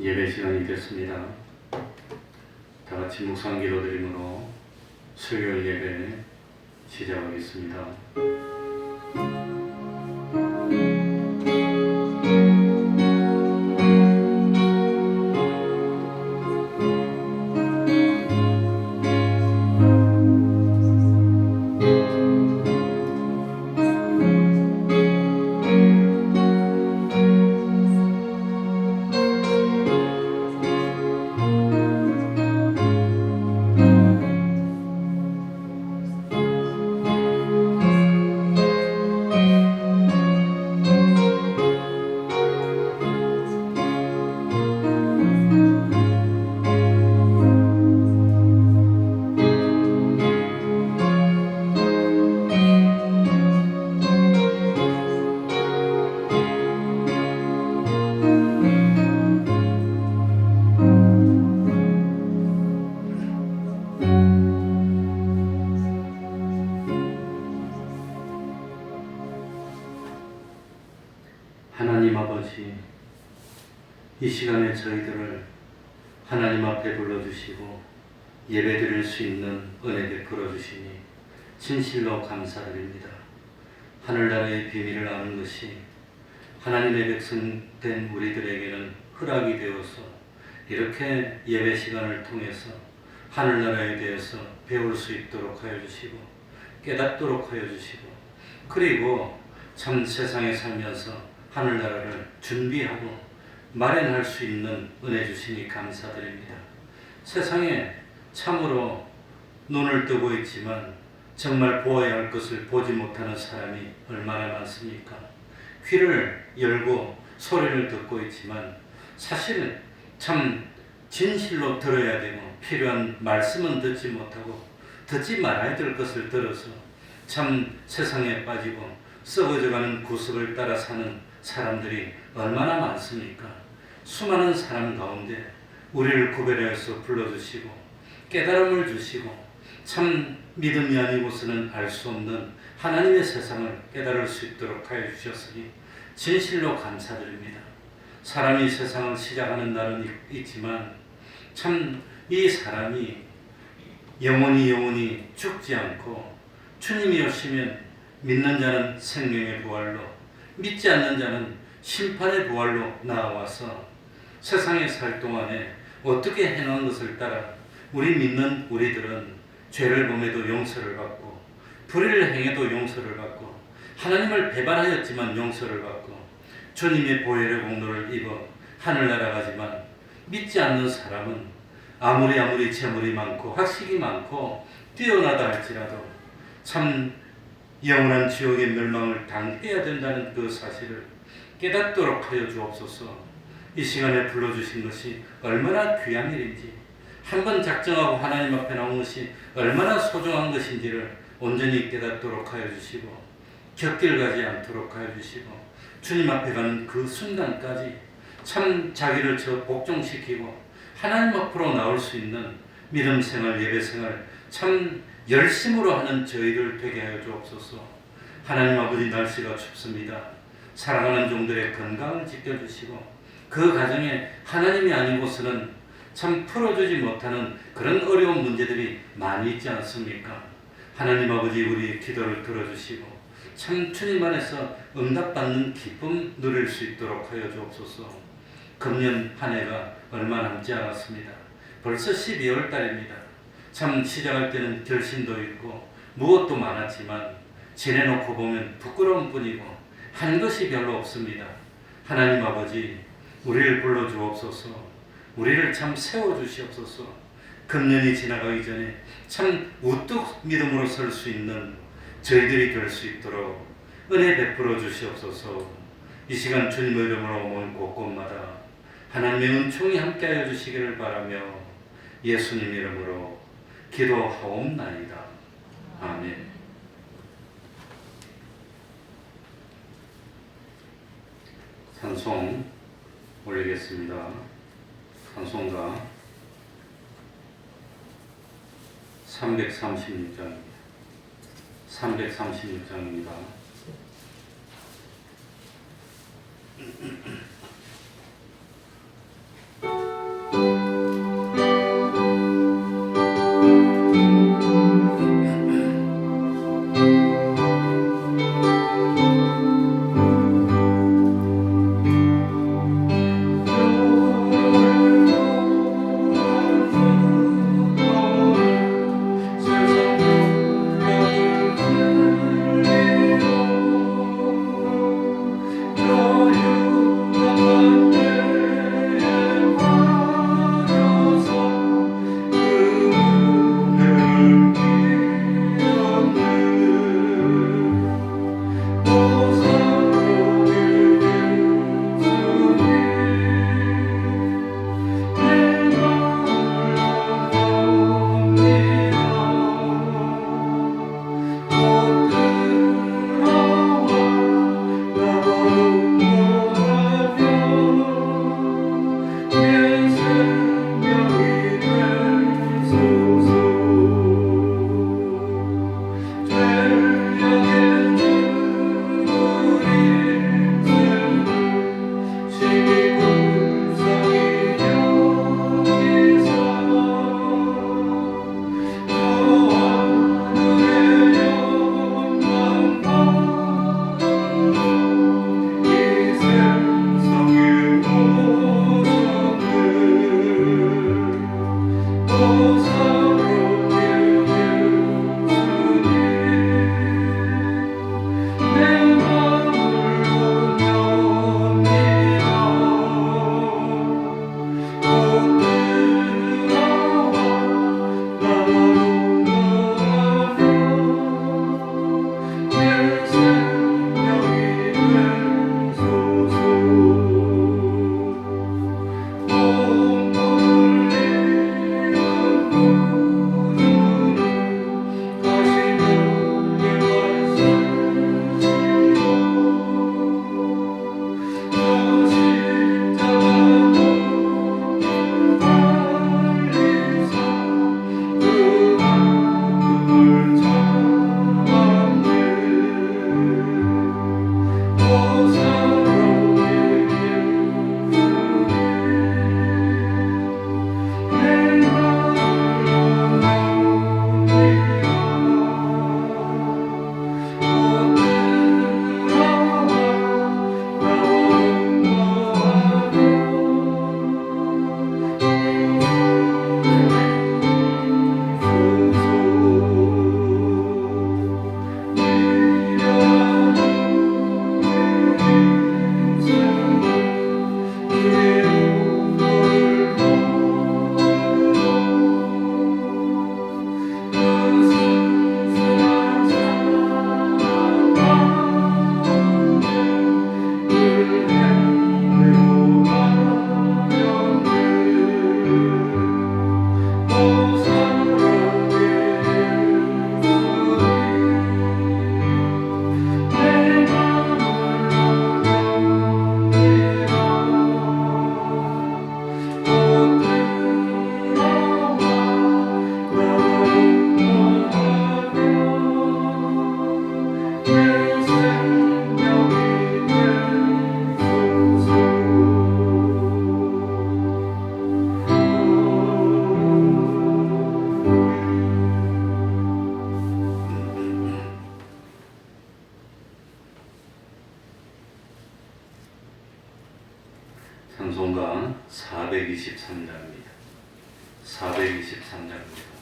예배 시간이 됐습니다. 다 같이 묵상 기도 드림으로 수요일 예배 시작하겠습니다. 하나님 아버지, 이 시간에 저희들을 하나님 앞에 불러주시고 예배드릴 수 있는 은혜 베풀어 주시니 진실로 감사드립니다. 하늘나라의 비밀을 아는 것이 하나님의 백성 된 우리들에게는 허락이 되어서 이렇게 예배 시간을 통해서 하늘나라에 대해서 배울 수 있도록 하여 주시고 깨닫도록 하여 주시고, 그리고 참 세상에 살면서 하늘나라를 준비하고 마련할 수 있는 은혜 주시니 감사드립니다. 세상에 참으로 눈을 뜨고 있지만 정말 보아야 할 것을 보지 못하는 사람이 얼마나 많습니까? 귀를 열고 소리를 듣고 있지만 사실은 참 진실로 들어야 되고 필요한 말씀은 듣지 못하고 듣지 말아야 될 것을 들어서 참 세상에 빠지고 썩어져가는 구습을 따라 사는 사람들이 얼마나 많습니까? 수많은 사람 가운데 우리를 구별하여서 불러주시고 깨달음을 주시고 참 믿음이 아니고서는 알 수 없는 하나님의 세상을 깨달을 수 있도록 하여 주셨으니 진실로 감사드립니다. 사람이 세상을 시작하는 날은 있지만 참 이 사람이 영원히 죽지 않고 주님이 오시면 믿는 자는 생명의 부활로, 믿지 않는 자는 심판의 부활로 나와서 세상에 살 동안에 어떻게 해놓은 것을 따라 우리 믿는 우리들은 죄를 범해도 용서를 받고 불의를 행해도 용서를 받고 하나님을 배반하였지만 용서를 받고 주님의 보혈의 공로를 입어 하늘나라 가지만 믿지 않는 사람은 아무리 재물이 많고 학식이 많고 뛰어나다 할지라도 참 영원한 지옥의 멸망을 당해야 된다는 그 사실을 깨닫도록 하여 주옵소서. 이 시간에 불러주신 것이 얼마나 귀한 일인지, 한번 작정하고 하나님 앞에 나온 것이 얼마나 소중한 것인지를 온전히 깨닫도록 하여 주시고 곁길 가지 않도록 하여 주시고 주님 앞에 가는 그 순간까지 참 자기를 복종시키고 하나님 앞으로 나올 수 있는 믿음 생활, 예배 생활 참 열심으로 하는 저희들 되게 하여 주옵소서. 하나님 아버지, 날씨가 춥습니다. 사랑하는 종들의 건강을 지켜주시고 그 가정에 하나님이 아니고서는 참 풀어주지 못하는 그런 어려운 문제들이 많이 있지 않습니까? 하나님 아버지, 우리의 기도를 들어주시고 참 주님 안에서 응답받는 기쁨 누릴 수 있도록 하여 주옵소서. 금년 한 해가 얼마 남지 않았습니다. 벌써 12월 달입니다. 참 시작할 때는 결심도 있고 무엇도 많았지만 지내놓고 보면 부끄러운 뿐이고 한 것이 별로 없습니다. 하나님 아버지, 우리를 불러주옵소서. 우리를 참 세워주시옵소서. 금년이 지나가기 전에 참 우뚝 믿음으로 설 수 있는 저희들이 될 수 있도록 은혜 베풀어 주시옵소서. 이 시간 주님의 이름으로 오는 곳곳마다 하나님의 은총이 함께하여 주시기를 바라며 예수님 이름으로 기도하옵나이다. 아멘. 찬송 올리겠습니다. 찬송가 336장입니다. 336장입니다. 찬송가 423장입니다. 423장입니다.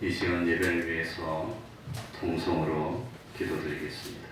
이 시간 예배를 위해서 통성으로 기도드리겠습니다.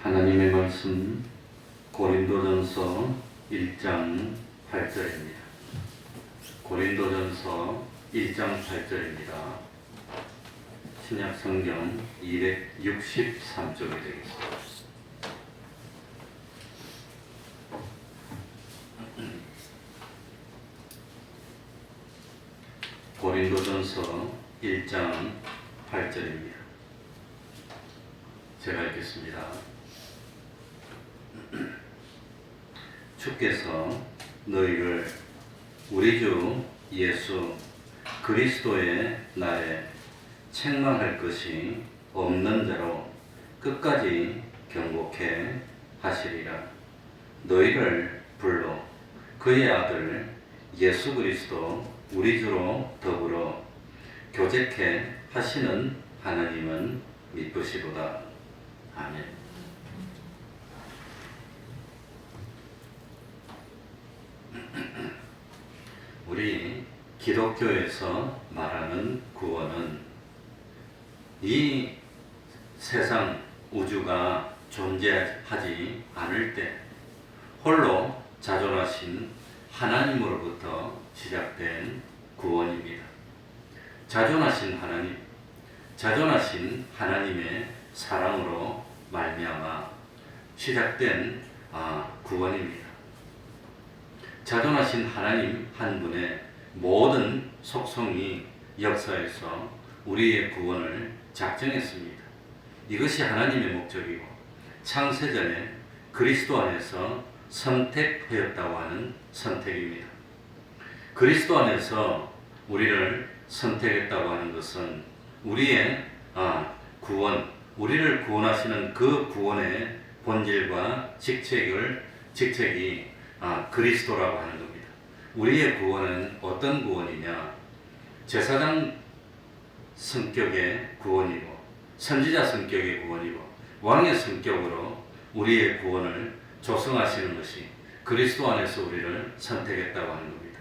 하나님의 말씀 고린도전서 1장 8절입니다. 고린도전서 1장 8절입니다. 신약 성경 263쪽이 되겠습니다. 고린도전서 1장 8절입니다. 제가 읽겠습니다. 주께서 너희를 우리 주 예수 그리스도의 날에 책망할 것이 없는 자로 끝까지 경고케 하시리라. 너희를 불러 그의 아들 예수 그리스도 우리 주로 더불어 교제케 하시는 하나님은 미쁘시도다. 아멘. 우리 기독교에서 말하는 구원은 이 세상 우주가 존재하지 않을 때 홀로 자존하신 하나님으로부터 시작된 구원입니다. 자존하신 하나님, 자존하신 하나님의 사랑으로 말미암아 시작된 구원입니다. 자존하신 하나님 한 분의 모든 속성이 역사에서 우리의 구원을 작정했습니다. 이것이 하나님의 목적이고 창세전에 그리스도 안에서 선택하였다고 하는 선택입니다. 그리스도 안에서 우리를 선택했다고 하는 것은 우리의 구원, 우리를 구원하시는 그 구원의 본질과 직책이 그리스도라고 하는 겁니다. 우리의 구원은 어떤 구원이냐? 제사장 성격의 구원이고 선지자 성격의 구원이고 왕의 성격으로 우리의 구원을 조성하시는 것이 그리스도 안에서 우리를 선택했다고 하는 겁니다.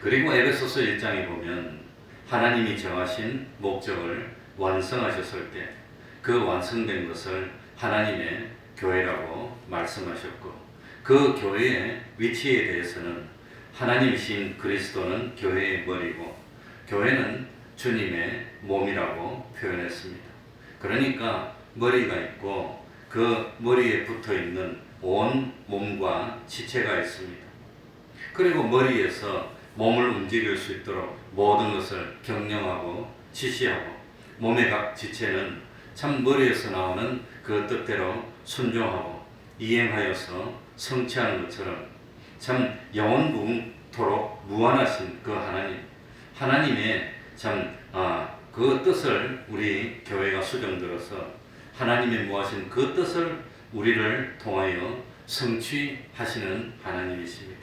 그리고 에베소서 1장에 보면 하나님이 정하신 목적을 완성하셨을 때 그 완성된 것을 하나님의 교회라고 말씀하셨고 그 교회의 위치에 대해서는 하나님이신 그리스도는 교회의 머리고 교회는 주님의 몸이라고 표현했습니다. 그러니까 머리가 있고 그 머리에 붙어 있는 온 몸과 지체가 있습니다. 그리고 머리에서 몸을 움직일 수 있도록 모든 것을 경영하고 지시하고 몸의 각 지체는 참 머리에서 나오는 그 뜻대로 순종하고 이행하여서 성취하는 것처럼 참 영원토록 무한하신 그 하나님의 참 그 뜻을 우리 교회가 수정들어서 하나님의 무하신 그 뜻을 우리를 통하여 성취하시는 하나님이십니다.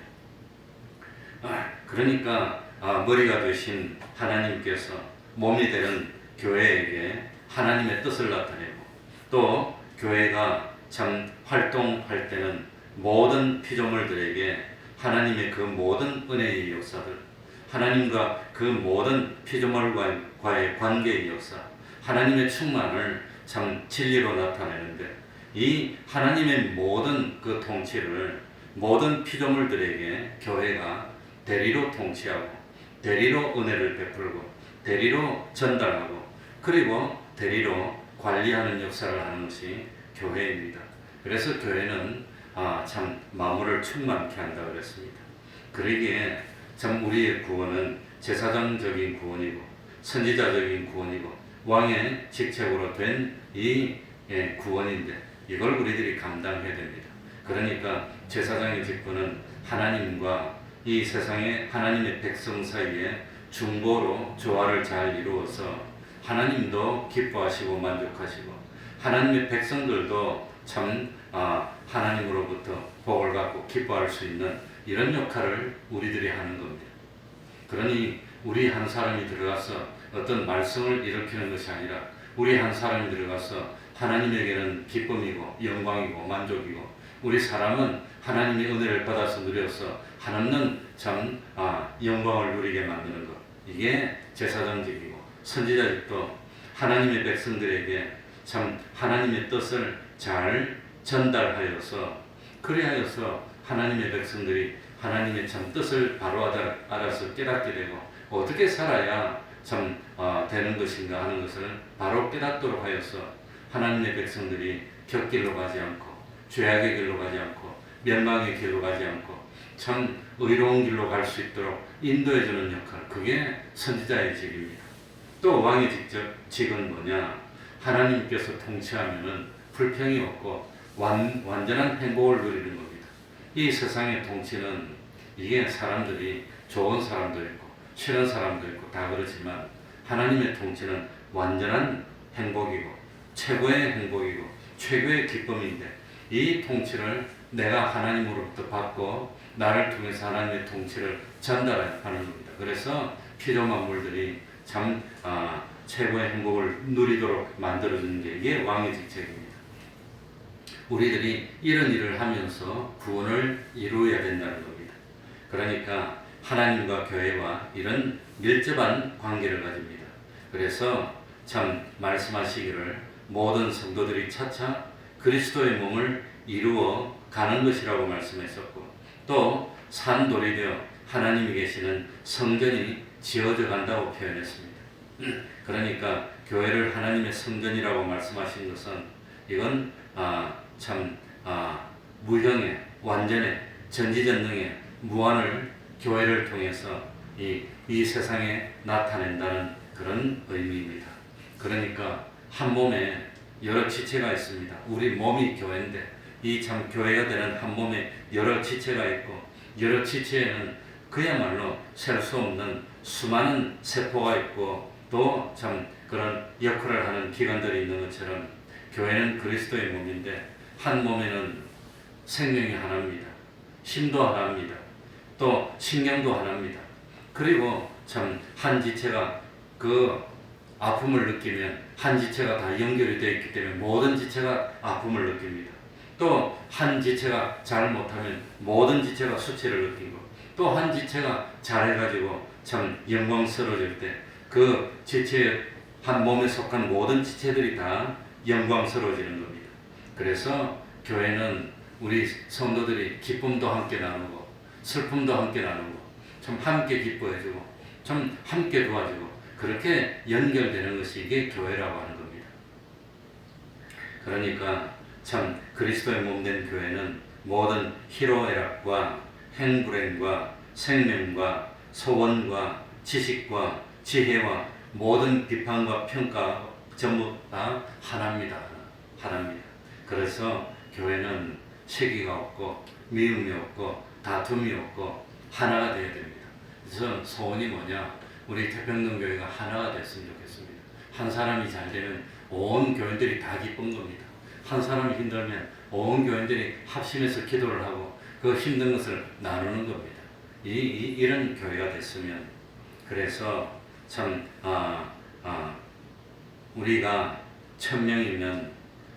그러니까 머리가 되신 하나님께서 몸이 되는 교회에게 하나님의 뜻을 나타내고 또 교회가 참 활동할 때는 모든 피조물들에게 하나님의 그 모든 은혜의 역사들, 하나님과 그 모든 피조물과의 관계의 역사, 하나님의 충만을 참 진리로 나타내는데 이 하나님의 모든 그 통치를 모든 피조물들에게 교회가 대리로 통치하고 대리로 은혜를 베풀고 대리로 전달하고 그리고 대리로 관리하는 역사를 하는 것이 교회입니다. 그래서 교회는 참 만물을 충만케 한다 그랬습니다. 그러기에 참 우리의 구원은 제사장적인 구원이고 선지자적인 구원이고 왕의 직책으로 된 이 구원인데 이걸 우리들이 감당해야 됩니다. 그러니까 제사장의 직분은 하나님과 이 세상의 하나님의 백성 사이에 중보로 조화를 잘 이루어서 하나님도 기뻐하시고 만족하시고 하나님의 백성들도 참 하나님으로부터 복을 받고 기뻐할 수 있는 이런 역할을 우리들이 하는 겁니다. 그러니 우리 한 사람이 들어가서 어떤 말씀을 일으키는 것이 아니라 우리 한 사람이 들어가서 하나님에게는 기쁨이고 영광이고 만족이고 우리 사람은 하나님의 은혜를 받아서 누려서 한없는 참 영광을 누리게 만드는 것, 이게 제사장직이고 선지자직도 하나님의 백성들에게 참 하나님의 뜻을 잘 전달하여서 그리하여서 하나님의 백성들이 하나님의 참 뜻을 바로 알아서 깨닫게 되고 어떻게 살아야 참 되는 것인가 하는 것을 바로 깨닫도록 하여서 하나님의 백성들이 곁길로 가지 않고 죄악의 길로 가지 않고 멸망의 길로 가지 않고 참 의로운 길로 갈 수 있도록 인도해주는 역할, 그게 선지자의 직입니다. 또 왕의 직은 뭐냐? 하나님께서 통치하면은 불평이 없고 완전한 행복을 누리는 겁니다. 이 세상의 통치는 이게 사람들이 좋은 사람도 있고 싫은 사람도 있고 다 그렇지만 하나님의 통치는 완전한 행복이고 최고의 행복이고 최고의 기쁨인데 이 통치를 내가 하나님으로부터 받고 나를 통해서 하나님의 통치를 전달하는 겁니다. 그래서 피조 만물들이 참 최고의 행복을 누리도록 만들어주는 게 이게 왕의 직책입니다. 우리들이 이런 일을 하면서 구원을 이루어야 된다는 겁니다. 그러니까 하나님과 교회와 이런 밀접한 관계를 가집니다. 그래서 참 말씀하시기를 모든 성도들이 차차 그리스도의 몸을 이루어 가는 것이라고 말씀했었고 또 산돌이 되어 하나님이 계시는 성전이 지어져 간다고 표현했습니다. 그러니까 교회를 하나님의 성전이라고 말씀하신 것은 이건 무형의 완전의 전지전능의 무한을 교회를 통해서 이 세상에 나타낸다는 그런 의미입니다. 그러니까 한 몸에 여러 지체가 있습니다. 우리 몸이 교회인데 이 참 교회가 되는 한 몸에 여러 지체가 있고 여러 지체에는 그야말로 셀 수 없는 수많은 세포가 있고 또 참 그런 역할을 하는 기관들이 있는 것처럼 교회는 그리스도의 몸인데 한 몸에는 생명이 하나입니다. 힘도 하나입니다. 또 신경도 하나입니다. 그리고 참 한 지체가 그 아픔을 느끼면 한 지체가 다 연결이 되어 있기 때문에 모든 지체가 아픔을 느낍니다. 또 한 지체가 잘 못하면 모든 지체가 수치를 느끼고 또 한 지체가 잘해가지고 참 영광스러워질 때 그 지체 한 몸에 속한 모든 지체들이 다 영광스러워지는 겁니다. 그래서 교회는 우리 성도들이 기쁨도 함께 나누고 슬픔도 함께 나누고 참 함께 기뻐해주고 참 함께 도와주고 그렇게 연결되는 것이 이게 교회라고 하는 겁니다. 그러니까 참 그리스도의 몸된 교회는 모든 희로애락과 행불행과 생명과 소원과 지식과 지혜와 모든 비판과 평가 전부 다 하나입니다. 하나입니다. 그래서 교회는 시기가 없고 미움이 없고 다툼이 없고 하나가 되어야 됩니다. 그래서 소원이 뭐냐? 우리 태평동교회가 하나가 됐으면 좋겠습니다. 한 사람이 잘 되면 온 교인들이 다 기쁜 겁니다. 한 사람이 힘들면 온 교인들이 합심해서 기도를 하고 그 힘든 것을 나누는 겁니다. 이런 교회가 됐으면 그래서 참 우리가 1000명이면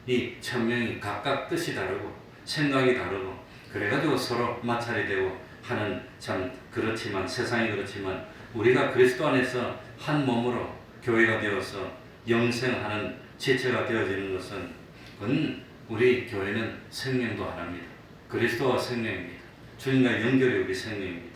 이 1000명이 각각 뜻이 다르고 생각이 다르고 그래가지고 서로 마찰이 되고 하는 참 그렇지만 세상이 그렇지만 우리가 그리스도 안에서 한 몸으로 교회가 되어서 영생하는 지체가 되어지는 것은 그건 우리 교회는 생명도 하나입니다. 그리스도와 생명입니다. 주님과 연결이 우리 생명입니다.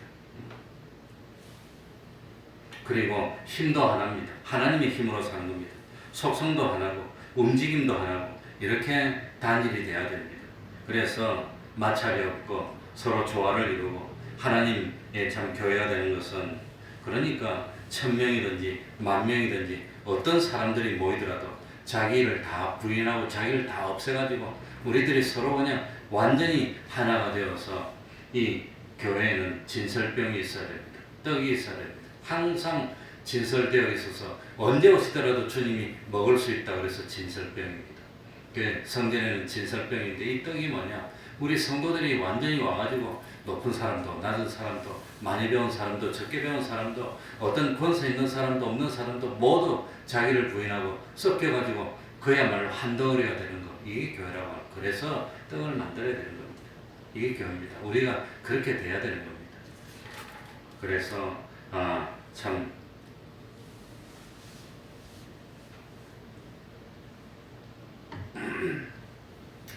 그리고 힘도 하나입니다. 하나님의 힘으로 사는 겁니다. 속성도 하나고 움직임도 하나고 이렇게 단일이 돼야 됩니다. 그래서 마찰이 없고 서로 조화를 이루고 하나님의 참 교회가 되는 것은 그러니까 1000명이든지 10,000명이든지 어떤 사람들이 모이더라도 자기를 다 부인하고 자기를 다 없애가지고 우리들이 서로 그냥 완전히 하나가 되어서 이 교회에는 진설병이 있어야 됩니다. 떡이 있어야 됩니다. 항상 진설되어 있어서 언제 오시더라도 주님이 먹을 수 있다 그래서 진설병입니다. 그 성전에는 진설병인데 이 떡이 뭐냐? 우리 성도들이 완전히 와가지고 높은 사람도 낮은 사람도 많이 배운 사람도 적게 배운 사람도 어떤 권세 있는 사람도 없는 사람도 모두 자기를 부인하고 섞여가지고 그야말로 한 덩어리가 되는 거 이게 교회라고 합니다. 그래서 떡을 만들어야 되는 겁니다. 이게 교회입니다. 우리가 그렇게 돼야 되는 겁니다. 그래서 참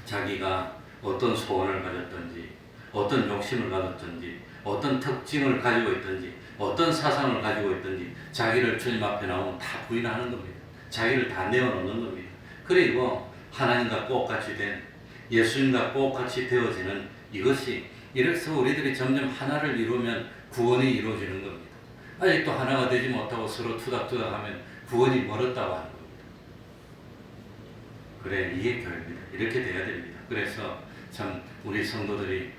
자기가 어떤 소원을 가졌든지 어떤 욕심을 가졌든지 어떤 특징을 가지고 있든지 어떤 사상을 가지고 있든지 자기를 주님 앞에 나오면 다 부인하는 겁니다. 자기를 다 내어놓는 겁니다. 그리고 하나님과 똑같이 된 예수님과 똑같이 되어지는 이것이 이래서 우리들이 점점 하나를 이루면 구원이 이루어지는 겁니다. 아직도 하나가 되지 못하고 서로 투닥투닥하면 구원이 멀었다고 하는 겁니다. 그래, 이게 교회입니다. 이렇게 돼야 됩니다. 그래서 참 우리 성도들이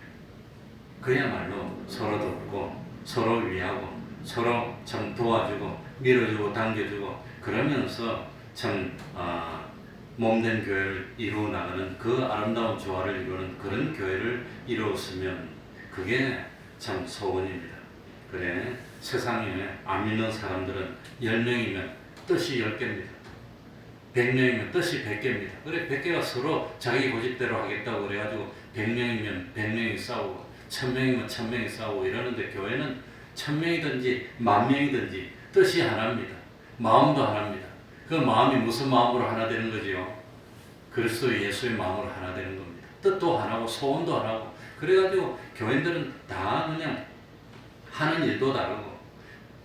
그야말로 서로 돕고 서로 위하고 서로 참 도와주고 밀어주고 당겨주고 그러면서 참 몸된 교회를 이루어 나가는 그 아름다운 조화를 이루는 그런 교회를 이루었으면 그게 참 소원입니다. 그래, 세상에 안 믿는 사람들은 10명이면 뜻이 10개입니다. 100명이면 뜻이 100개입니다. 그래, 100개가 서로 자기 고집대로 하겠다고 그래가지고 100명이면 100명이 싸우고 1000명이면 1000명이 싸우고 이러는데 교회는 1000명이든지 10,000명이든지 뜻이 하나입니다. 마음도 하나입니다. 그 마음이 무슨 마음으로 하나 되는 거지요? 그리스도 예수의 마음으로 하나 되는 겁니다. 뜻도 하나고 소원도 하나고 그래가지고 교인들은 다 그냥 하는 일도 다르고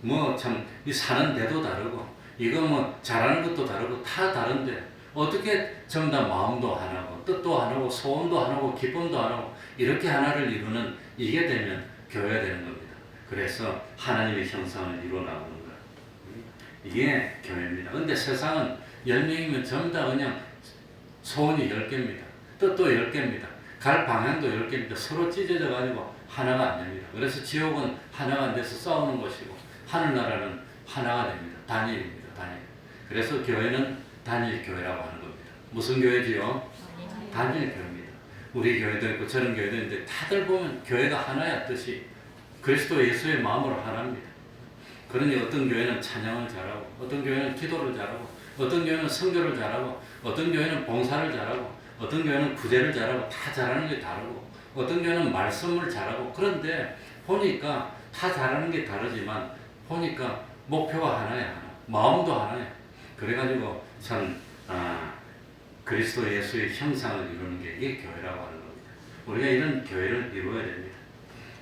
뭐 참 이 사는 데도 다르고 이거 뭐 잘하는 것도 다르고 다 다른데 어떻게 전부 다 마음도 하나고 뜻도 하나고 소원도 하나고 기쁨도 하나고 이렇게 하나를 이루는 이게 되면 교회가 되는 겁니다. 그래서 하나님의 형상을 이루어 나가는 거예요. 이게 교회입니다. 근데 세상은 10명이면 전부 다 그냥 소원이 10개입니다. 뜻도 10개입니다. 갈 방향도 10개입니다. 서로 찢어져 가지고 하나가 안 됩니다. 그래서 지옥은 하나가 안 돼서 싸우는 것이고 하늘나라는 하나가 됩니다. 단일입니다. 단일. 그래서 교회는 단일 교회라고 하는 겁니다. 무슨 교회지요? 단일 교회입니다. 우리 교회도 있고 저런 교회도 있는데 다들 보면 교회가 하나야 뜻이 그리스도 예수의 마음으로 하나입니다. 그러니 어떤 교회는 찬양을 잘하고 어떤 교회는 기도를 잘하고 어떤 교회는 선교를 잘하고 어떤 교회는 봉사를 잘하고 어떤 교회는 구제를 잘하고 다 잘하는 게 다르고 어떤 교회는 말씀을 잘하고 그런데 보니까 다 잘하는 게 다르지만 보니까 목표가 하나야 하나 마음도 하나야 그래가지고 참 그리스도 예수의 형상을 이루는 게 이게 교회라고 하는 겁니다. 우리가 이런 교회를 이루어야 됩니다.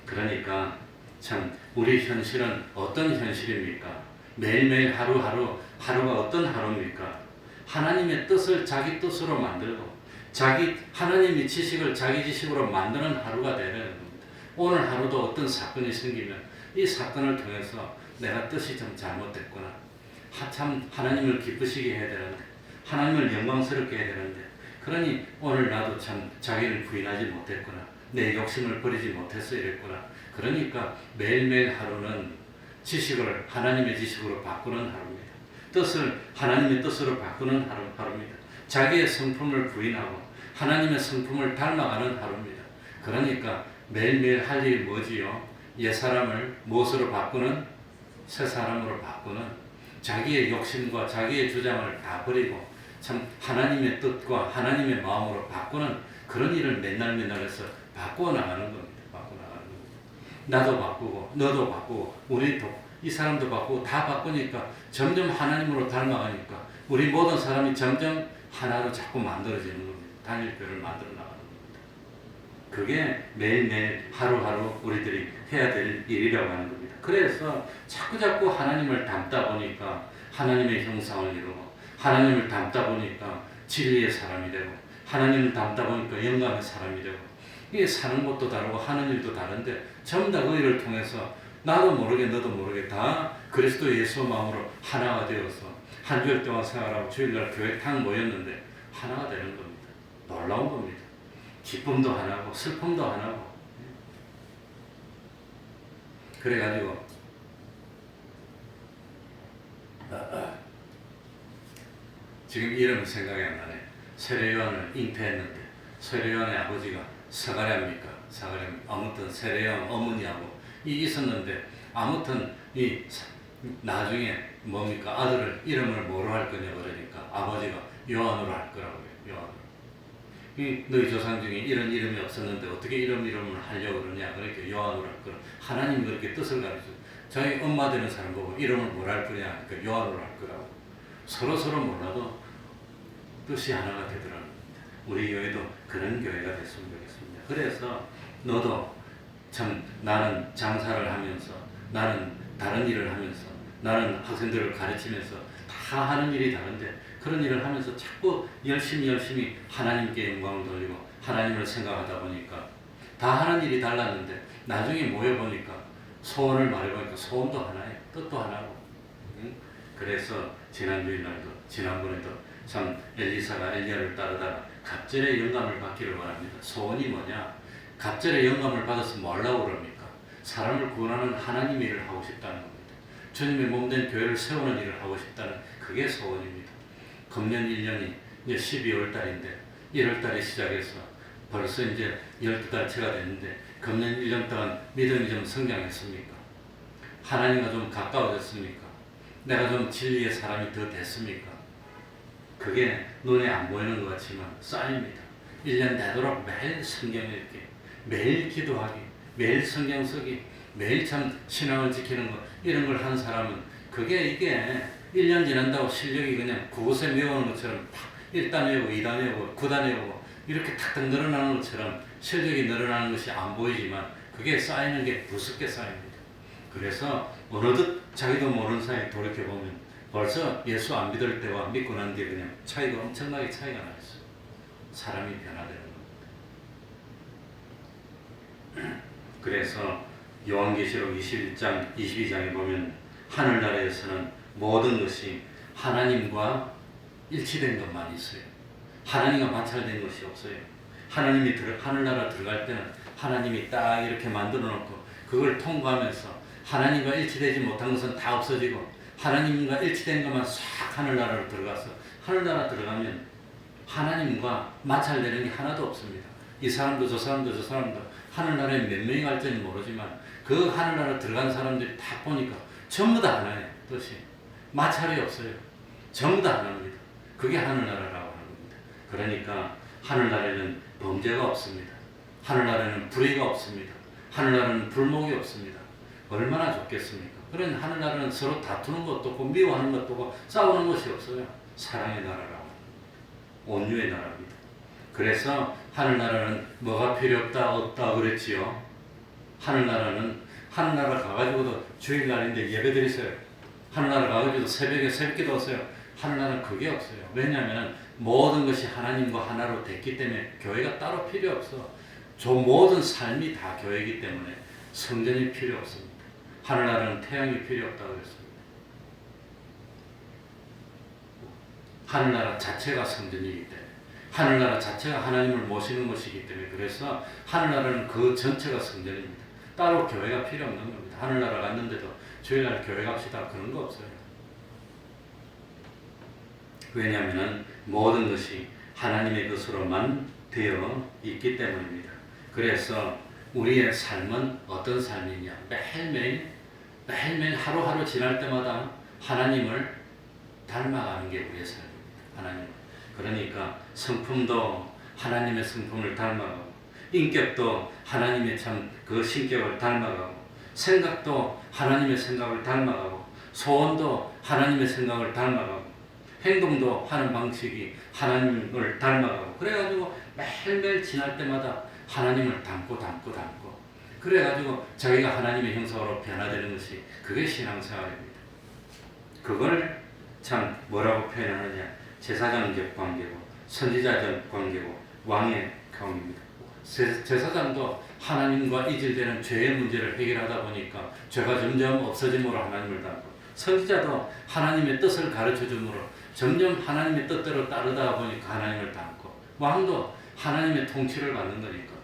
그러니까 참 우리 현실은 어떤 현실입니까? 매일매일 하루하루 하루가 어떤 하루입니까? 하나님의 뜻을 자기 뜻으로 만들고 하나님의 지식을 자기 지식으로 만드는 하루가 되는 겁니다. 오늘 하루도 어떤 사건이 생기면 이 사건을 통해서 내가 뜻이 좀 잘못됐구나. 참 하나님을 기쁘시게 해야 되는데 하나님을 영광스럽게 해야 되는데 그러니 오늘 나도 참 자기를 부인하지 못했구나. 내 욕심을 버리지 못해서 이랬구나. 그러니까 매일매일 하루는 지식을 하나님의 지식으로 바꾸는 하루입니다. 뜻을 하나님의 뜻으로 바꾸는 하루입니다. 자기의 성품을 부인하고 하나님의 성품을 닮아가는 하루입니다. 그러니까 매일매일 할 일이 뭐지요? 옛사람을 무엇으로 바꾸는? 새 사람으로 바꾸는 자기의 욕심과 자기의 주장을 다 버리고 참 하나님의 뜻과 하나님의 마음으로 바꾸는 그런 일을 맨날 해서 바꾸어 나가는 겁니다. 바꾸어 나가는 겁니다. 나도 바꾸고 너도 바꾸고 우리도 이 사람도 바꾸고 다 바꾸니까 점점 하나님으로 닮아가니까 우리 모든 사람이 점점 하나로 자꾸 만들어지는 겁니다. 단일교회를 만들어 나가는 겁니다. 그게 매일매일 하루하루 우리들이 해야 될 일이라고 하는 겁니다. 그래서 자꾸자꾸 하나님을 닮다 보니까 하나님의 형상을 이루고 하나님을 닮다 보니까 진리의 사람이 되고 하나님을 닮다 보니까 영감의 사람이 되고 이게 사는 것도 다르고 하는 일도 다른데 전부 다 그 일을 통해서 나도 모르게 너도 모르게 다 그리스도 예수 마음으로 하나가 되어서 한 주일 동안 생활하고 주일날 교회 탁 모였는데 하나가 되는 겁니다. 놀라운 겁니다. 기쁨도 하나고 슬픔도 하나고 그래가지고 지금 이름은 생각이 안 나네. 세례요한을 잉태했는데 세례요한의 아버지가 사가랴입니까? 아무튼 세례요한 어머니하고 있었는데 아무튼 이 나중에 뭡니까? 아들을 이름을 뭐로 할 거냐 그러니까 아버지가 요한으로 할 거라고 해요. 요한. 너희 조상 중에 이런 이름이 없었는데 어떻게 이름을 하려고 그러냐 그러니까 요한으로 할 거라. 하나님이 그렇게 뜻을 가르쳐. 저희 엄마 되는 사람 보고 이름을 뭐라 할 거냐 그러니까 요한으로 할 거라고. 서로 몰라도 뜻이 하나가 되더라는 겁니다. 우리 교회도 그런 교회가 됐으면 좋겠습니다. 그래서 너도 참 나는 장사를 하면서, 나는 다른 일을 하면서, 나는 학생들을 가르치면서 다 하는 일이 다른데, 그런 일을 하면서 자꾸 열심히 하나님께 영광을 돌리고 하나님을 생각하다 보니까 다 하는 일이 달랐는데, 나중에 모여보니까 소원을 말해보니까 소원도 하나예요. 뜻도 하나고. 응? 그래서 지난번에도 참 엘리사가 엘리야를 따르다가 갑절의 영감을 받기를 바랍니다. 소원이 뭐냐? 갑절의 영감을 받아서 뭐 하려고 그럽니까? 사람을 구원하는 하나님 일을 하고 싶다는 겁니다. 주님의 몸된 교회를 세우는 일을 하고 싶다는, 그게 소원입니다. 금년 1년이 이제 12월 달인데 1월 달에 시작해서 벌써 이제 12달째가 됐는데, 금년 1년 동안 믿음이 좀 성장했습니까? 하나님과 좀 가까워졌습니까? 내가 좀 진리의 사람이 더 됐습니까? 그게 눈에 안 보이는 것 같지만 쌓입니다. 1년 되도록 매일 성경 읽기, 매일 기도하기, 매일 성경 쓰기, 매일 참 신앙을 지키는 것, 이런 걸 한 사람은 이게 1년 지난다고 실력이 그냥 그곳에 외우는 것처럼 탁 1단 외우고 2단 외우고 9단 외우고 이렇게 탁탁 늘어나는 것처럼 실력이 늘어나는 것이 안 보이지만, 그게 쌓이는 게 부습게 쌓입니다. 그래서 어느덧 자기도 모르는 사이에 돌이켜보면 벌써 예수 안 믿을 때와 믿고 난 뒤에 그냥 차이가 엄청나게 차이가 나 있어요. 사람이 변화되는 겁니다. 그래서 요한계시록 21장, 22장에 보면 하늘나라에서는 모든 것이 하나님과 일치된 것만 있어요. 하나님과 마찰된 것이 없어요. 하늘나라 들어갈 때는 하나님이 딱 이렇게 만들어 놓고 그걸 통과하면서 하나님과 일치되지 못한 것은 다 없어지고, 하나님과 일치된 것만 싹 하늘나라로 들어가서, 하늘나라 들어가면 하나님과 마찰되는 게 하나도 없습니다. 이 사람도 저 사람도 저 사람도 하늘나라에 몇 명이 갈지는 모르지만 그 하늘나라 들어간 사람들이 딱 보니까 전부 다 하나예요. 뜻이 마찰이 없어요. 전부 다 하나입니다. 그게 하늘나라라고 하는 겁니다. 그러니까 하늘나라에는 범죄가 없습니다. 하늘나라에는 불의가 없습니다. 하늘나라에는 불목이 없습니다. 얼마나 좋겠습니까? 그런 하늘나라는 서로 다투는 것도 없고 미워하는 것도 없고 싸우는 것이 없어요. 사랑의 나라라고, 온유의 나라입니다. 그래서 하늘나라는 뭐가 필요 없다 그랬지요. 하늘나라 가가지고도 주일날인데 예배 드리세요. 하늘나라 가가지고도 새벽에 새벽기도 하세요. 하늘나라는 그게 없어요. 왜냐하면 모든 것이 하나님과 하나로 됐기 때문에 교회가 따로 필요 없어. 저 모든 삶이 다 교회이기 때문에 성전이 필요 없습니다. 하늘나라는 태양이 필요 없다고 했습니다. 하늘나라 자체가 성전이기 때문에, 하늘나라 자체가 하나님을 모시는 것이기 때문에, 그래서 하늘나라는 그 전체가 성전입니다. 따로 교회가 필요 없는 겁니다. 하늘나라 갔는데도 주일날 교회 갑시다 그런 거 없어요. 왜냐하면 모든 것이 하나님의 것으로만 되어 있기 때문입니다. 그래서 우리의 삶은 어떤 삶이냐? 매일매일 하루하루 지날 때마다 하나님을 닮아가는 게 우리의 삶입니다. 하나님. 그러니까 성품도 하나님의 성품을 닮아가고, 인격도 하나님의 참 그 신격을 닮아가고, 생각도 하나님의 생각을 닮아가고, 소원도 하나님의 생각을 닮아가고, 행동도 하는 방식이 하나님을 닮아가고, 그래가지고 매일매일 지날 때마다 하나님을 닮고 그래가지고 자기가 하나님의 형상으로 변화되는 것이, 그게 신앙생활입니다. 그걸 참 뭐라고 표현하느냐? 제사장적 관계고 선지자적 관계고 왕의 관계입니다. 제사장도 하나님과 이질되는 죄의 문제를 해결하다 보니까 죄가 점점 없어짐으로 하나님을 닮고, 선지자도 하나님의 뜻을 가르쳐줌으로 점점 하나님의 뜻대로 따르다 보니까 하나님을 닮고, 왕도 하나님의 통치를 받는 거니까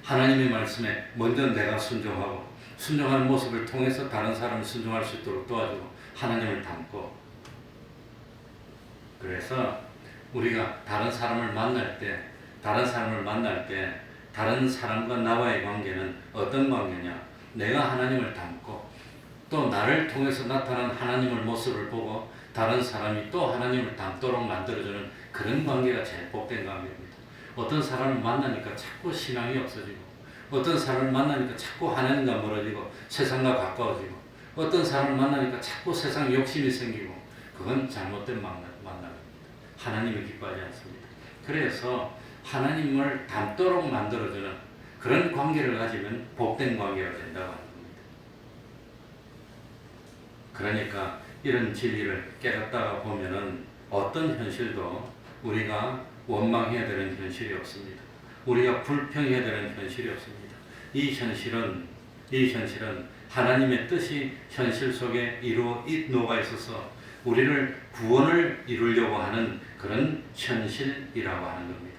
하나님의 말씀에 먼저 내가 순종하고, 순종하는 모습을 통해서 다른 사람을 순종할 수 있도록 도와주고 하나님을 닮고. 그래서 우리가 다른 사람을 만날 때 다른 사람과 나와의 관계는 어떤 관계냐? 내가 하나님을 닮고 또 나를 통해서 나타난 하나님의 모습을 보고 다른 사람이 또 하나님을 닮도록 만들어주는 그런 관계가 제일 복된 관계입니다. 어떤 사람을 만나니까 자꾸 신앙이 없어지고, 어떤 사람을 만나니까 자꾸 하나님과 멀어지고 세상과 가까워지고, 어떤 사람을 만나니까 자꾸 세상 욕심이 생기고, 그건 잘못된 만남입니다. 하나님을 기뻐하지 않습니다. 그래서 하나님을 닮도록 만들어주는 그런 관계를 가지면 복된 관계가 된다고 하는 겁니다. 그러니까 이런 진리를 깨닫다가 보면은 어떤 현실도 우리가 원망해야 되는 현실이 없습니다. 우리가 불평해야 되는 현실이 없습니다. 이 현실은 하나님의 뜻이 현실 속에 녹아 있어서 우리를 구원을 이루려고 하는 그런 현실이라고 하는 겁니다.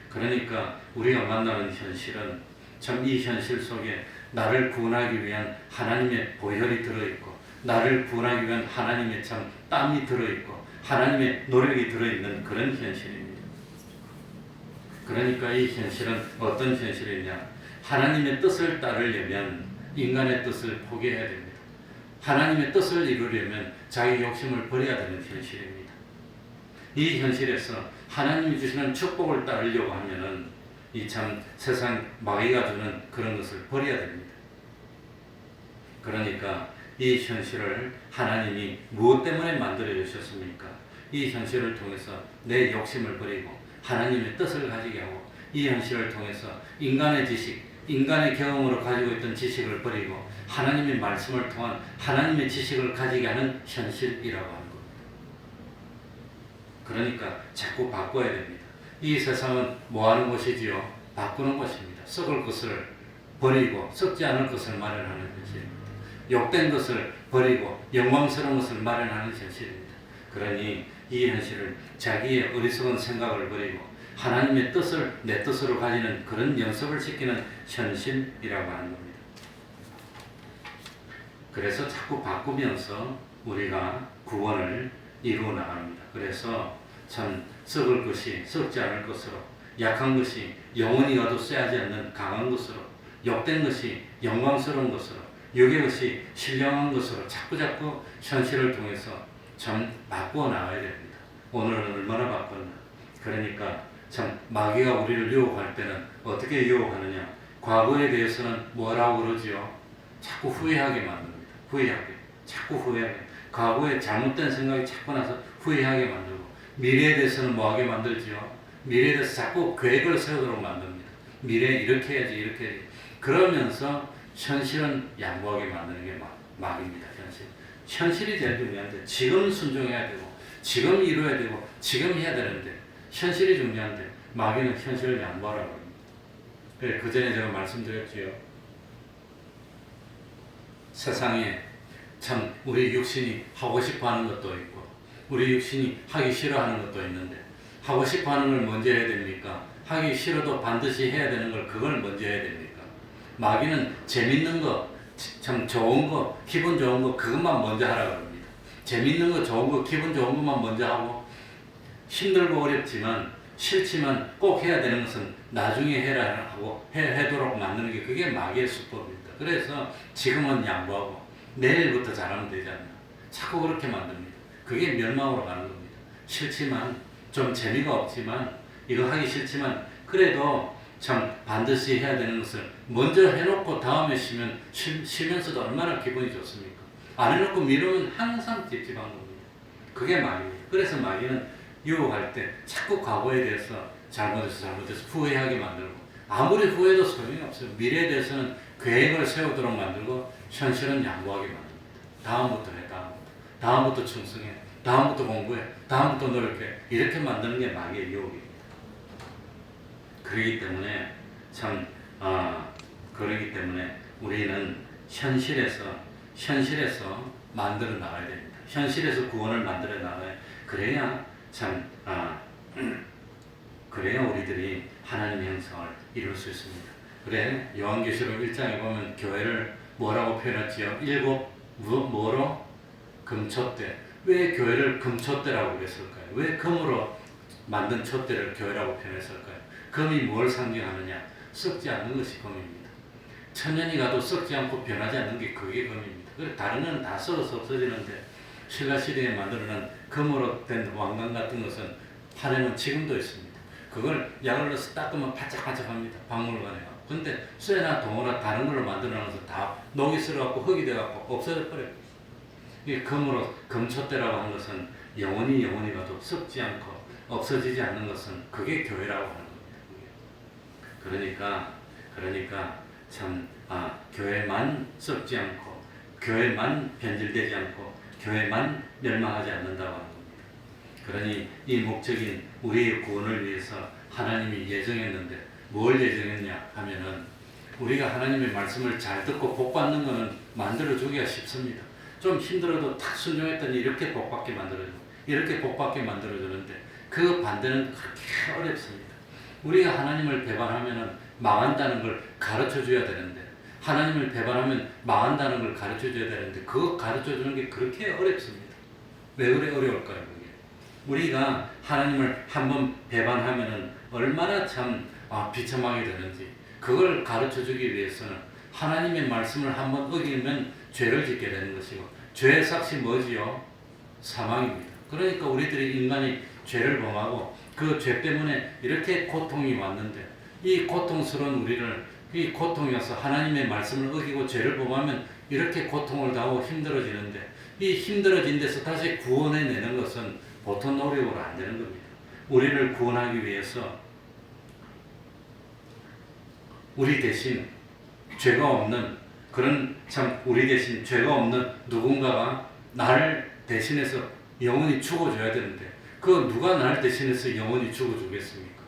그러니까 우리가 만나는 현실은 참 이 현실 속에 나를 구원하기 위한 하나님의 보혈이 들어있고, 나를 구원하기 위한 하나님의 참 땀이 들어있고, 하나님의 노력이 들어있는 그런 현실입니다. 그러니까 이 현실은 어떤 현실이냐? 하나님의 뜻을 따르려면 인간의 뜻을 포기해야 됩니다. 하나님의 뜻을 이루려면 자기 욕심을 버려야 되는 현실입니다. 이 현실에서 하나님이 주시는 축복을 따르려고 하면은 이 참 세상 마귀가 주는 그런 것을 버려야 됩니다. 그러니까 이 현실을 하나님이 무엇 때문에 만들어 주셨습니까? 이 현실을 통해서 내 욕심을 버리고 하나님의 뜻을 가지게 하고, 이 현실을 통해서 인간의 지식, 인간의 경험으로 가지고 있던 지식을 버리고 하나님의 말씀을 통한 하나님의 지식을 가지게 하는 현실이라고 하는 겁니다. 그러니까 자꾸 바꿔야 됩니다. 이 세상은 뭐 하는 곳이지요? 바꾸는 곳입니다. 썩을 것을 버리고 썩지 않을 것을 마련하는 현실입니다. 욕된 것을 버리고 영광스러운 것을 마련하는 현실입니다. 그러니 이 현실을 자기의 어리석은 생각을 버리고 하나님의 뜻을 내 뜻으로 가지는 그런 연습을 시키는 현실이라고 하는 겁니다. 그래서 자꾸 바꾸면서 우리가 구원을 이루어 나갑니다. 그래서 참 썩을 것이 썩지 않을 것으로, 약한 것이 영원히 가도 쇠하지 않는 강한 것으로, 욕된 것이 영광스러운 것으로, 육의 것이 신령한 것으로 자꾸 현실을 통해서 참 바꾸어 나가야 됩니다. 오늘은 얼마나 바꿨나. 그러니까 참 마귀가 우리를 유혹할 때는 어떻게 유혹하느냐. 과거에 대해서는 뭐라고 그러지요? 자꾸 후회하게 만듭니다. 자꾸 후회하게. 과거에 잘못된 생각이 자꾸 나서 후회하게 만들고, 미래에 대해서는 뭐하게 만들지요? 미래에 대해서 자꾸 계획을 세우도록 만듭니다. 미래에 이렇게 해야지, 이렇게 해야지. 그러면서 현실은 양보하게 만드는 게 마귀입니다. 현실이 제일 중요한데, 지금 순종해야 되고, 지금 이루어야 되고, 지금 해야 되는데, 현실이 중요한데 마귀는 현실을 양보하라고 합니다. 그래, 그 전에 제가 말씀드렸지요. 세상에 참 우리 육신이 하고 싶어 하는 것도 있고, 우리 육신이 하기 싫어하는 것도 있는데, 하고 싶어 하는 걸 먼저 해야 됩니까? 하기 싫어도 반드시 해야 되는 걸 그걸 먼저 해야 됩니까? 마귀는 재밌는 거, 참 좋은 거, 기분 좋은 거 그것만 먼저 하라고 합니다. 재밌는 거, 좋은 거, 기분 좋은 것만 먼저 하고, 힘들고 어렵지만 싫지만 꼭 해야 되는 것은 나중에 해라 하고 해도록 만드는 게 그게 마귀의 수법입니다. 그래서 지금은 양보하고 내일부터 잘하면 되지 않나. 자꾸 그렇게 만듭니다. 그게 멸망으로 가는 겁니다. 싫지만, 좀 재미가 없지만, 이거 하기 싫지만 그래도 참 반드시 해야 되는 것을 먼저 해놓고 다음에 쉬면서도 얼마나 기분이 좋습니까? 안 해놓고 미루면 항상 찝찝한 겁니다. 그게 마귀입니다. 그래서 마귀는 유혹할 때 자꾸 과거에 대해서 잘못해서 후회하게 만들고, 아무리 후회도 소용이 없어요. 미래에 대해서는 계획을 세우도록 만들고, 현실은 양보하게 만듭니다. 다음부터 해, 다음부터 충성해, 다음부터 공부해, 다음부터 노력해. 이렇게 만드는 게 마귀의 유혹입니다. 그러기 때문에 우리는 현실에서 만들어 나가야 됩니다. 현실에서 구원을 만들어 나가야, 그래야 우리들이 하나님의 형상을 이룰 수 있습니다. 그래, 요한계시록 1장에 보면 교회를 뭐라고 표현했지요? 뭐로? 금촛대. 왜 교회를 금촛대라고 그랬을까요? 왜 금으로 만든 촛대를 교회라고 표현했을까요? 금이 뭘 상징하느냐? 썩지 않는 것이 금입니다. 천년이 가도 썩지 않고 변하지 않는 게 그게 금입니다. 그래, 다른 건 다 썩어서 없어지는데, 신라시대에 만들어낸 금으로 된 왕관 같은 것은 판에는 지금도 있습니다. 그걸 약을 넣어서 닦으면 반짝반짝합니다. 박물관에. 근데 쇠나 동어나 다른 걸로 만들어낸 것은 다 녹이 슬어갖고 흙이 돼갖고 없어져 버려요. 이 금으로, 금촛대라고 하는 것은 영원히 가도 썩지 않고 없어지지 않는 것은 그게 교회라고 하는 겁니다. 그러니까 그러니까 교회만 썩지 않고 교회만 변질되지 않고 교회만 멸망하지 않는다고 하는 겁니다. 그러니 이 목적인 우리의 구원을 위해서 하나님이 예정했는데 뭘 예정했냐 하면은 우리가 하나님의 말씀을 잘 듣고 복받는 것은 만들어주기가 쉽습니다. 좀 힘들어도 탁 순종했더니 이렇게 복받게 만들어주고 이렇게 복받게 만들어주는데 그 반대는 그렇게 어렵습니다. 우리가 하나님을 배반하면은 망한다는 걸 가르쳐 줘야 되는데 하나님을 배반하면 망한다는 걸 가르쳐 줘야 되는데 그거 가르쳐 주는 게 그렇게 어렵습니다. 왜 그래 어려울까요? 그게? 우리가 하나님을 한번 배반하면은 얼마나 참 비참하게 되는지 그걸 가르쳐 주기 위해서는 하나님의 말씀을 한번 어기면 죄를 짓게 되는 것이고 죄의 삭시 뭐지요? 사망입니다. 그러니까 우리들이 인간이 죄를 범하고 그 죄 때문에 이렇게 고통이 왔는데 이 고통스러운 우리를 이 고통이 와서 하나님의 말씀을 어기고 죄를 범하면 이렇게 고통을 당하고 힘들어지는데 이 힘들어진 데서 다시 구원해내는 것은 보통 노력으로 안 되는 겁니다. 우리를 구원하기 위해서 우리 대신 죄가 없는 그런 우리 대신 죄가 없는 누군가가 나를 대신해서 영원히 죽어줘야 되는데 그 누가 나를 대신해서 영원히 죽어주겠습니까?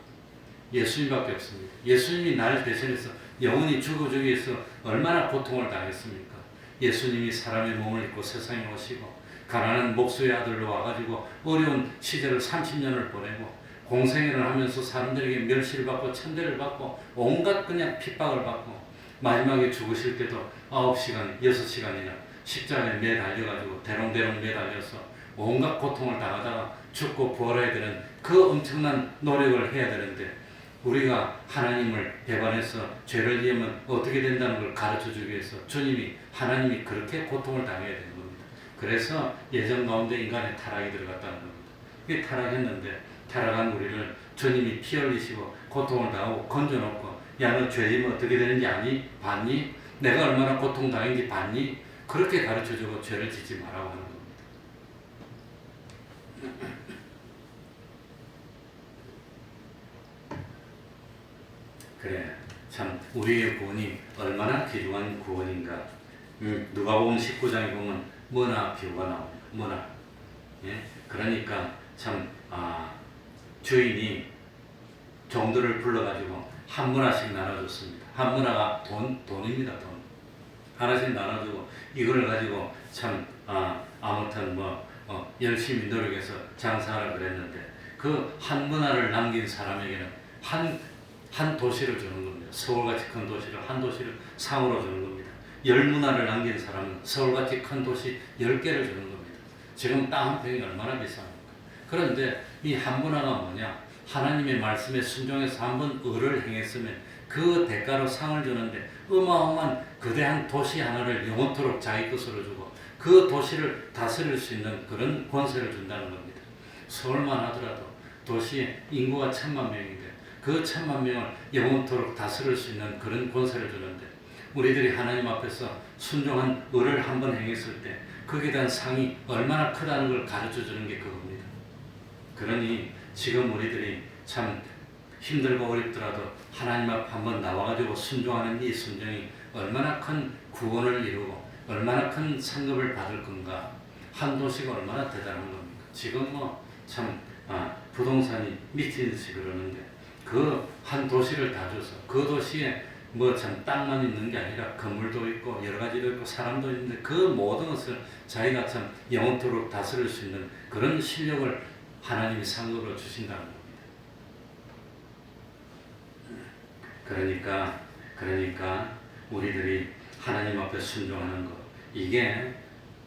예수님밖에 없습니다. 예수님이 나를 대신해서 영원히 죽어주기 위해서 얼마나 고통을 당했습니까? 예수님이 사람의 몸을 입고 세상에 오시고 가난한 목수의 아들로 와가지고 어려운 시절을 30년을 보내고 공생애를 하면서 사람들에게 멸시를 받고 천대를 받고 온갖 그냥 핍박을 받고 마지막에 죽으실 때도 9시간, 6시간이나 십자가에 매달려가지고 대롱대롱 매달려서 온갖 고통을 당하다가 죽고 부활해야 되는 그 엄청난 노력을 해야 되는데 우리가 하나님을 배반해서 죄를 지으면 어떻게 된다는 걸 가르쳐주기 위해서 하나님이 그렇게 고통을 당해야 되는 겁니다. 그래서 예정 가운데 인간의 타락이 들어갔다는 겁니다. 이 타락했는데 타락한 우리를 주님이 피 흘리시고 고통을 당하고 건져놓고 야 너 죄지면 어떻게 되는지 아니? 봤니? 내가 얼마나 고통당했는지 봤니? 그렇게 가르쳐주고 죄를 짓지 말라고 하는 겁니다. 그래 참 우리의 구원이 얼마나 귀중한 구원인가. 누가복음 19장에 보면 뭐나 비유가 나옵니다. 뭐나. 예? 그러니까 참 주인이 종들을 불러가지고 한 문화씩 나눠줬습니다. 한 문화가 돈입니다. 돈. 하나씩 나눠주고 이걸 가지고 참 아무튼 열심히 노력해서 장사하라 그랬는데 그 한 문화를 남긴 사람에게는 한 도시를 주는 겁니다. 서울같이 큰 도시를 한 도시를 상으로 주는 겁니다. 10문화를 남긴 사람은 서울같이 큰 도시 10개를 주는 겁니다. 지금 땅 한 평이 얼마나 비쌉니까? 그런데 이 한 문화가 뭐냐? 하나님의 말씀에 순종해서 한번 의를 행했으면 그 대가로 상을 주는데 어마어마한 거대한 도시 하나를 영원토록 자기 것으로 주고 그 도시를 다스릴 수 있는 그런 권세를 준다는 겁니다. 서울만 하더라도 도시에 인구가 1000만 명인데 그 1000만 명을 영원토록 다스릴 수 있는 그런 권세를 주는데 우리들이 하나님 앞에서 순종한 의를 한번 행했을 때 거기에 대한 상이 얼마나 크다는 걸 가르쳐 주는 게 그겁니다. 그러니 지금 우리들이 참 힘들고 어렵더라도 하나님 앞 한번 나와가지고 순종하는 이 순종이 얼마나 큰 구원을 이루고 얼마나 큰 상급을 받을 건가. 한 도시가 얼마나 대단한 겁니까? 지금 참 부동산이 미친 듯이 그러는데 그 한 도시를 다 줘서 그 도시에 참 땅만 있는 게 아니라 건물도 있고 여러 가지도 있고 사람도 있는데 그 모든 것을 자기가 참 영원토록 다스릴 수 있는 그런 실력을 하나님이 상급으로 주신다는 겁니다. 그러니까 우리들이 하나님 앞에 순종하는 것 이게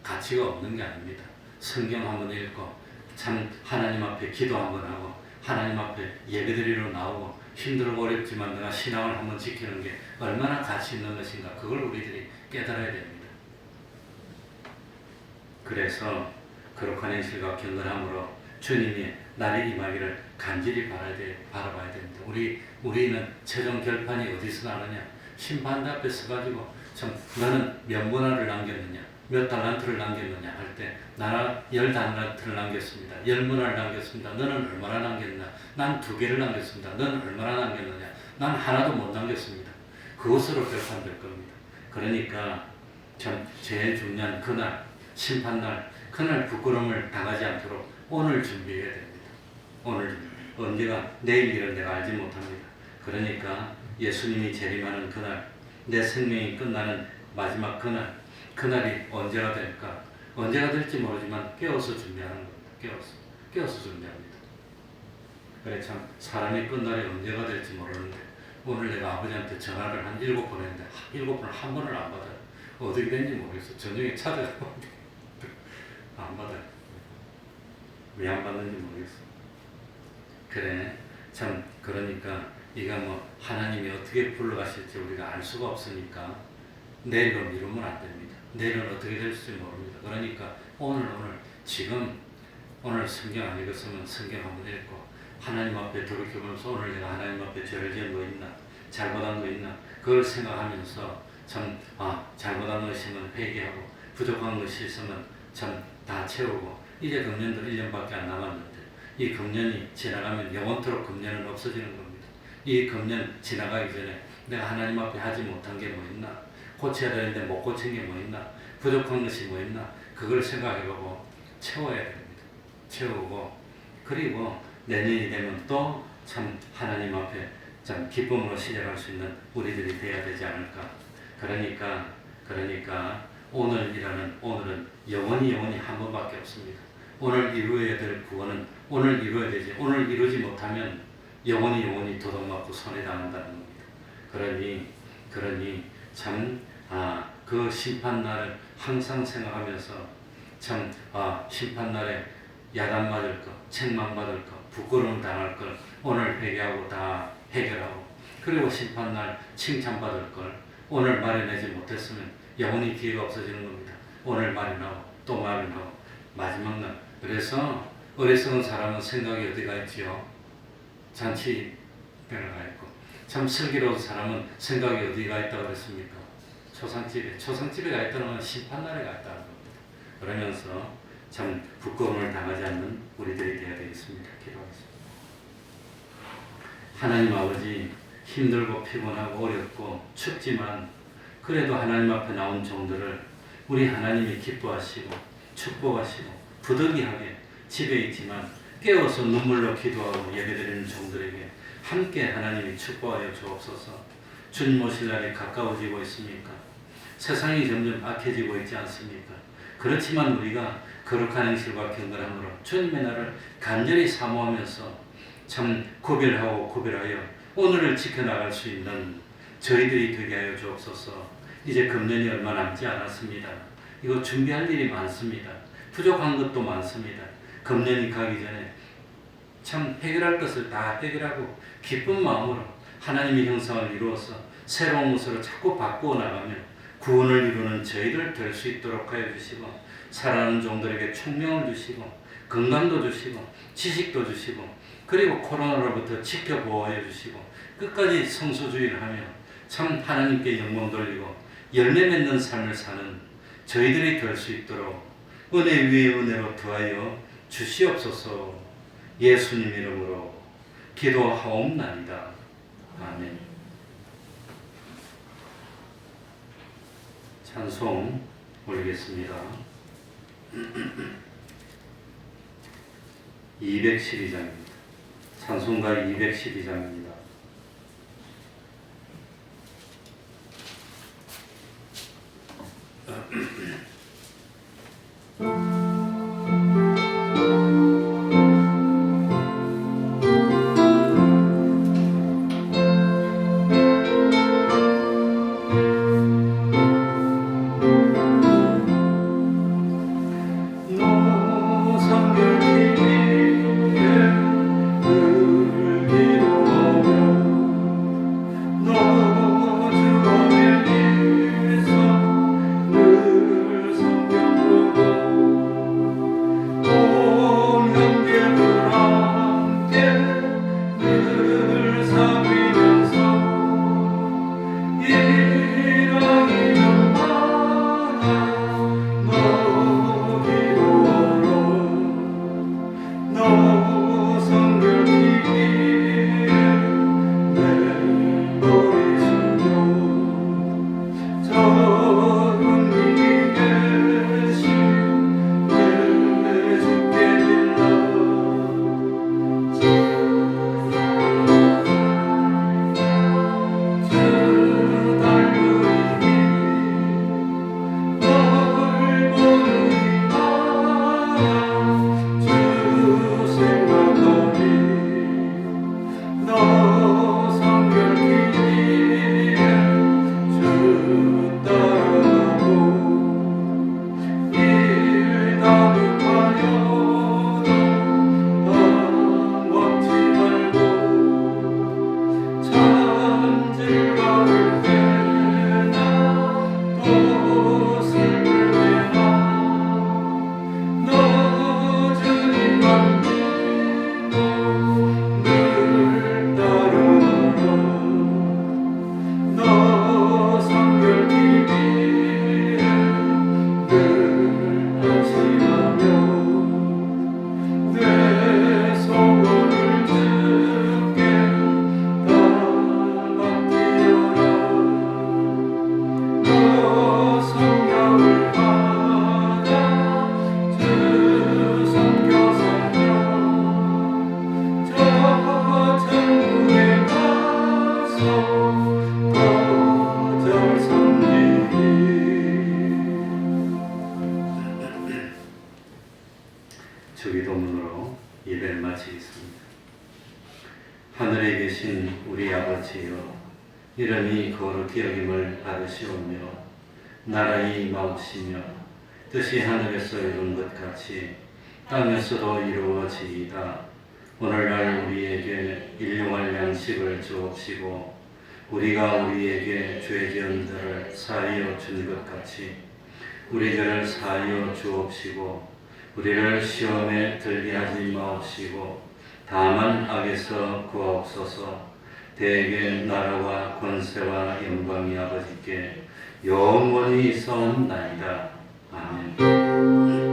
가치가 없는 게 아닙니다. 성경 한번 읽고 참 하나님 앞에 기도 한번 하고 하나님 앞에 예배드리러 나오고 힘들고 어렵지만 내가 신앙을 한번 지키는 게 얼마나 가치 있는 것인가 그걸 우리들이 깨달아야 됩니다. 그래서 거룩한 행실과 경건함으로 주님이 나를 임하기를 간절히 바라봐야 됩니다. 우리는 최종 결판이 어디서 나느냐? 심판대 앞에 서가지고 참 너는 몇 문화를 남겼느냐? 몇 달란트를 남겼느냐? 할 때 나는 10달란트를 남겼습니다. 10문화를 남겼습니다. 너는 얼마나 남겼나? 난 2개를 남겼습니다. 너는 얼마나 남겼느냐? 난 하나도 못 남겼습니다. 그것으로 결판될 겁니다. 그러니까 참 제일 중요한 그날, 심판날, 그날 부끄러움을 당하지 않도록 오늘 준비해야 됩니다. 오늘 언제가 내일 일은 내가 알지 못합니다. 그러니까 예수님이 재림하는 그날, 내 생명이 끝나는 마지막 그날, 그날이 언제가 될까? 언제가 될지 모르지만 깨워서 준비하는 겁니다. 깨워서 준비합니다. 그래 참 사람이 끝날이 언제가 될지 모르는데 오늘 내가 아버지한테 전화를 한 7번 했는데 7번을 한 번을 안 받아요. 어떻게 된지 모르겠어. 저녁에 찾아가고 안 받아요. 왜 안 받는지 모르겠어. 그래 참 그러니까 이가 뭐 하나님이 어떻게 불러가실지 우리가 알 수가 없으니까 내일로 미루면 안 됩니다. 내일은 어떻게 될지 모릅니다. 그러니까 지금 오늘 성경 안 읽었으면 성경 한번 읽고 하나님 앞에 돌이켜보면서 오늘 내가 하나님 앞에 죄를 지은 거 있나, 잘못한 거 있나, 그걸 생각하면서 참 잘못한 거 있으면 회개하고 부족한 것이 있으면 참 다 채우고 이제 금년도 1년밖에 안 남았는데 이 금년이 지나가면 영원토록 금년은 없어지는 겁니다. 이 금년 지나가기 전에 내가 하나님 앞에 하지 못한 게 뭐 있나, 고쳐야 되는데 못 고친 게 뭐 있나, 부족한 것이 뭐 있나, 그걸 생각해보고 채워야 됩니다. 채우고 그리고 내년이 되면 또 참 하나님 앞에 참 기쁨으로 시작할 수 있는 우리들이 되어야 되지 않을까. 그러니까 오늘은 영원히 한 번밖에 없습니다. 오늘 이루어야 될 구원은 오늘 이루어야 되지. 오늘 이루지 못하면 영원히 도둑맞고 손해당한다는 겁니다. 그러니 참 그 심판날을 항상 생각하면서 참 심판날에 야단 맞을 것, 책망 받을 것, 부끄러움 당할 걸 오늘 회개하고 다 해결하고 그리고 심판날 칭찬받을 걸 오늘 마련하지 못했으면 영원히 기회가 없어지는 겁니다. 오늘 마련하고 또 마련하고 마지막 날. 그래서 어리석은 사람은 생각이 어디가 있지요? 잔치배가 있고 참 슬기로운 사람은 생각이 어디가 있다고 그랬습니까? 초상집에 가 있다는 건 심판날에 가 있다는 겁니다. 그러면서 참 부끄러움을 당하지 않는 우리들이 되어야 되겠습니다. 기도하겠습니다. 하나님 아버지, 힘들고 피곤하고 어렵고 춥지만 그래도 하나님 앞에 나온 종들을 우리 하나님이 기뻐하시고 축복하시고 부득이하게 집에 있지만 깨워서 눈물로 기도하고 예배드리는 종들에게 함께 하나님이 축복하여 주옵소서. 주님 오실 날이 가까워지고 있습니까? 세상이 점점 악해지고 있지 않습니까? 그렇지만 우리가 거룩한 행실과 경건함으로 주님의 날을 간절히 사모하면서 참 구별하여 오늘을 지켜나갈 수 있는 저희들이 되게 하여 주옵소서. 이제 금년이 얼마 남지 않았습니다. 이거 준비할 일이 많습니다. 부족한 것도 많습니다. 금년이 가기 전에 참 해결할 것을 다 해결하고 기쁜 마음으로 하나님의 형상을 이루어서 새로운 것으로 자꾸 바꾸어 나가며 구원을 이루는 저희들 될 수 있도록 하여 주시고 살아가는 종들에게 총명을 주시고 건강도 주시고 지식도 주시고 그리고 코로나로부터 지켜 보호해 주시고 끝까지 성소주의를 하며 참 하나님께 영광 돌리고 열매 맺는 삶을 사는 저희들이 될 수 있도록 은혜 위에 은혜로 더하여 주시옵소서. 예수님 이름으로 기도하옵나이다. 아멘. 찬송 올리겠습니다. 212장입니다. 찬송가 212장입니다. 노성길 길에 늘 기도하오 이름이 거룩히 여김을 받으시오며 나라의 임하옵시며 뜻이 하늘에서 이룬 것 같이 땅에서도 이루어지이다. 오늘날 우리에게 일용할 양식을 주옵시고 우리가 우리에게 죄 지은 자를 사하여 준 것 같이 우리 죄를 사하여 주옵시고 우리를 시험에 들게 하지 마옵시고 다만 악에서 구하옵소서. 대개 나라와 권세와 영광이 아버지께 영원히 있사옵나이다. 아멘.